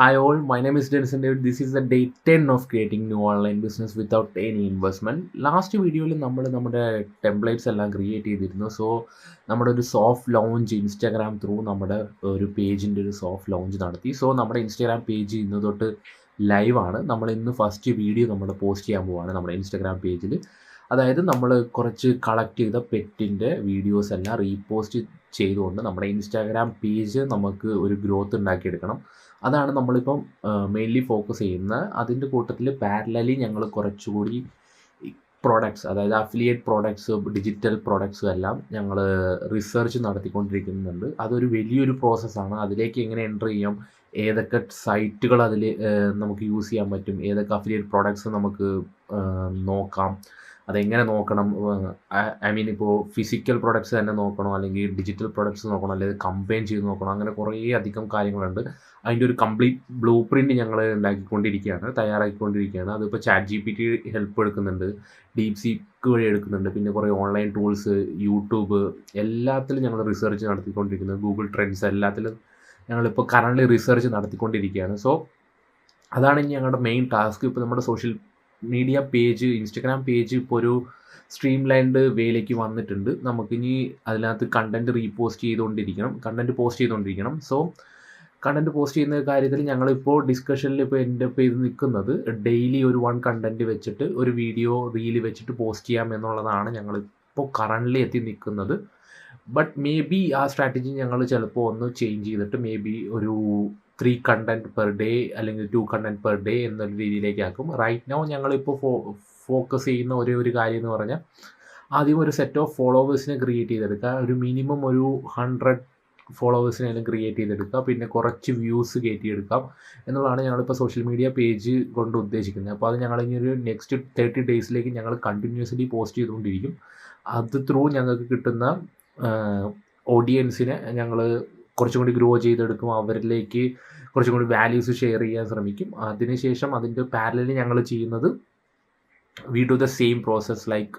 Hi all, my name is Dennis and David. This is the day 10 of creating new online business without any investment. Last വീഡിയോയിൽ നമ്മൾ നമ്മുടെ templates എല്ലാം create ചെയ്തിരുന്നു. So നമ്മുടെ ഒരു soft launch Instagram through നമ്മുടെ ഒരു പേജിൻ്റെ ഒരു സോഫ്റ്റ് ലോഞ്ച് നടത്തി. സോ നമ്മുടെ ഇൻസ്റ്റാഗ്രാം പേജ് ഇന്ന് തൊട്ട് ലൈവാണ്. നമ്മൾ ഇന്ന് ഫസ്റ്റ് വീഡിയോ നമ്മൾ പോസ്റ്റ് ചെയ്യാൻ പോവുകയാണ് നമ്മുടെ ഇൻസ്റ്റാഗ്രാം പേജിൽ. അതായത് നമ്മൾ കുറച്ച് കളക്ട് ചെയ്ത പെറ്റിൻ്റെ വീഡിയോസ് എല്ലാം റീപോസ്റ്റ് ചെയ്തുകൊണ്ട് നമ്മുടെ ഇൻസ്റ്റാഗ്രാം പേജ് നമുക്ക് ഒരു ഗ്രോത്ത് ഉണ്ടാക്കിയെടുക്കണം. അതാണ് നമ്മളിപ്പം മെയിൻലി ഫോക്കസ് ചെയ്യുന്നത്. അതിൻ്റെ കൂട്ടത്തിൽ പാരലലി ഞങ്ങൾ കുറച്ചുകൂടി പ്രോഡക്ട്സ്, അതായത് അഫിലിയേറ്റ് പ്രോഡക്ട്സ്, ഡിജിറ്റൽ പ്രോഡക്ട്സും എല്ലാം ഞങ്ങൾ റിസർച്ച് നടത്തിക്കൊണ്ടിരിക്കുന്നുണ്ട്. അതൊരു വലിയൊരു പ്രോസസ്സാണ്. അതിലേക്ക് എങ്ങനെ എൻ്റർ ചെയ്യാം, ഏതൊക്കെ സൈറ്റുകൾ അതിൽ നമുക്ക് യൂസ് ചെയ്യാൻ പറ്റും, ഏതൊക്കെ അഫിലിയേറ്റ് പ്രോഡക്ട്സ് നമുക്ക് നോക്കാം, അതെങ്ങനെ നോക്കണം, ഐ മീൻ ഇപ്പോൾ ഫിസിക്കൽ പ്രൊഡക്ട്സ് തന്നെ നോക്കണോ അല്ലെങ്കിൽ ഡിജിറ്റൽ പ്രൊഡക്ട്സ് നോക്കണോ അല്ലെങ്കിൽ കമ്പൈൻ ചെയ്ത് നോക്കണോ, അങ്ങനെ കുറേ അധികം കാര്യങ്ങളുണ്ട്. അതിൻ്റെ ഒരു കംപ്ലീറ്റ് ബ്ലൂ പ്രിൻറ്റ് ഞങ്ങൾ തയ്യാറാക്കിക്കൊണ്ടിരിക്കുകയാണ്. അതിപ്പോൾ ChatGPT ഹെൽപ്പ് എടുക്കുന്നുണ്ട്, DeepSeek വഴി എടുക്കുന്നുണ്ട്, പിന്നെ കുറേ ഓൺലൈൻ ടൂൾസ്, യൂട്യൂബ്, എല്ലാത്തിലും ഞങ്ങൾ റിസർച്ച് നടത്തിക്കൊണ്ടിരിക്കുന്നത്. ഗൂഗിൾ ട്രെൻഡ്സ് എല്ലാത്തിലും ഞങ്ങളിപ്പോൾ കറൻ്റ് റിസർച്ച് നടത്തിക്കൊണ്ടിരിക്കുകയാണ്. സോ അതാണ് ഇനി ഞങ്ങളുടെ മെയിൻ ടാസ്ക്. ഇപ്പോൾ നമ്മുടെ social media page, Instagram page ഇപ്പോൾ ഒരു സ്ട്രീം ലൈൻഡ് വേയിലേക്ക് വന്നിട്ടുണ്ട്. നമുക്കിനി അതിനകത്ത് കണ്ടൻറ്റ് പോസ്റ്റ് ചെയ്തുകൊണ്ടിരിക്കണം. സോ കണ്ടൻറ്റ് പോസ്റ്റ് ചെയ്യുന്ന കാര്യത്തിൽ ഞങ്ങളിപ്പോൾ ഡിസ്കഷനിൽ ഇപ്പോൾ എൻ്റെ പേര് നിൽക്കുന്നത് ഡെയിലി ഒരു 1 കണ്ടൻറ്റ് വെച്ചിട്ട് ഒരു വീഡിയോ റീല് വെച്ചിട്ട് പോസ്റ്റ് ചെയ്യാം എന്നുള്ളതാണ് ഞങ്ങളിപ്പോൾ കറൻ്റ്ലി എത്തി നിൽക്കുന്നത്. ബട്ട് മേ ബി ആ സ്ട്രാറ്റജി ഞങ്ങൾ ചിലപ്പോൾ ഒന്ന് ചേഞ്ച് ചെയ്തിട്ട് മേ ബി ഒരു 3 കണ്ടൻറ്റ് പെർ ഡേ അല്ലെങ്കിൽ 2 കണ്ടൻറ്റ് പെർ ഡേ എന്നൊരു രീതിയിലേക്കാക്കും. റൈറ്റ് നൗ ഞങ്ങളിപ്പോൾ ഫോക്കസ് ചെയ്യുന്ന ഒരു കാര്യം എന്ന് പറഞ്ഞാൽ ആദ്യം ഒരു സെറ്റ് ഓഫ് ഫോളോവേഴ്സിനെ ക്രിയേറ്റ് ചെയ്തെടുക്കുക. ഒരു മിനിമം ഒരു 100 ഫോളോവേഴ്സിനെല്ലാം ക്രിയേറ്റ് ചെയ്തെടുക്കുക, പിന്നെ കുറച്ച് വ്യൂസ് കയറ്റിയെടുക്കാം എന്നുള്ളതാണ് ഞങ്ങളിപ്പോൾ സോഷ്യൽ മീഡിയ പേജ് കൊണ്ട് ഉദ്ദേശിക്കുന്നത്. അപ്പോൾ അത് ഞങ്ങളിനി ഒരു നെക്സ്റ്റ് 30 ഡേയ്സിലേക്ക് ഞങ്ങൾ കണ്ടിന്യൂസ്ലി പോസ്റ്റ് ചെയ്തുകൊണ്ടിരിക്കും. അത് ത്രൂ ഞങ്ങൾക്ക് കിട്ടുന്ന ഓഡിയൻസിനെ ഞങ്ങൾ കുറച്ചും കൂടി ഗ്രോ ചെയ്തെടുക്കും, അവരിലേക്ക് കുറച്ചും കൂടി വാല്യൂസ് ഷെയർ ചെയ്യാൻ ശ്രമിക്കും. അതിനുശേഷം അതിൻ്റെ പാരലലി ഞങ്ങൾ ചെയ്യുന്നത് we do the same process like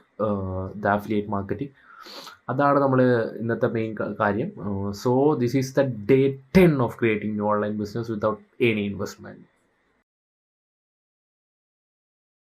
the affiliate marketing. അതാണ് നമ്മൾ ഇന്നത്തെ മെയിൻ കാര്യം. So this is the day 10 of creating new online business without any investment.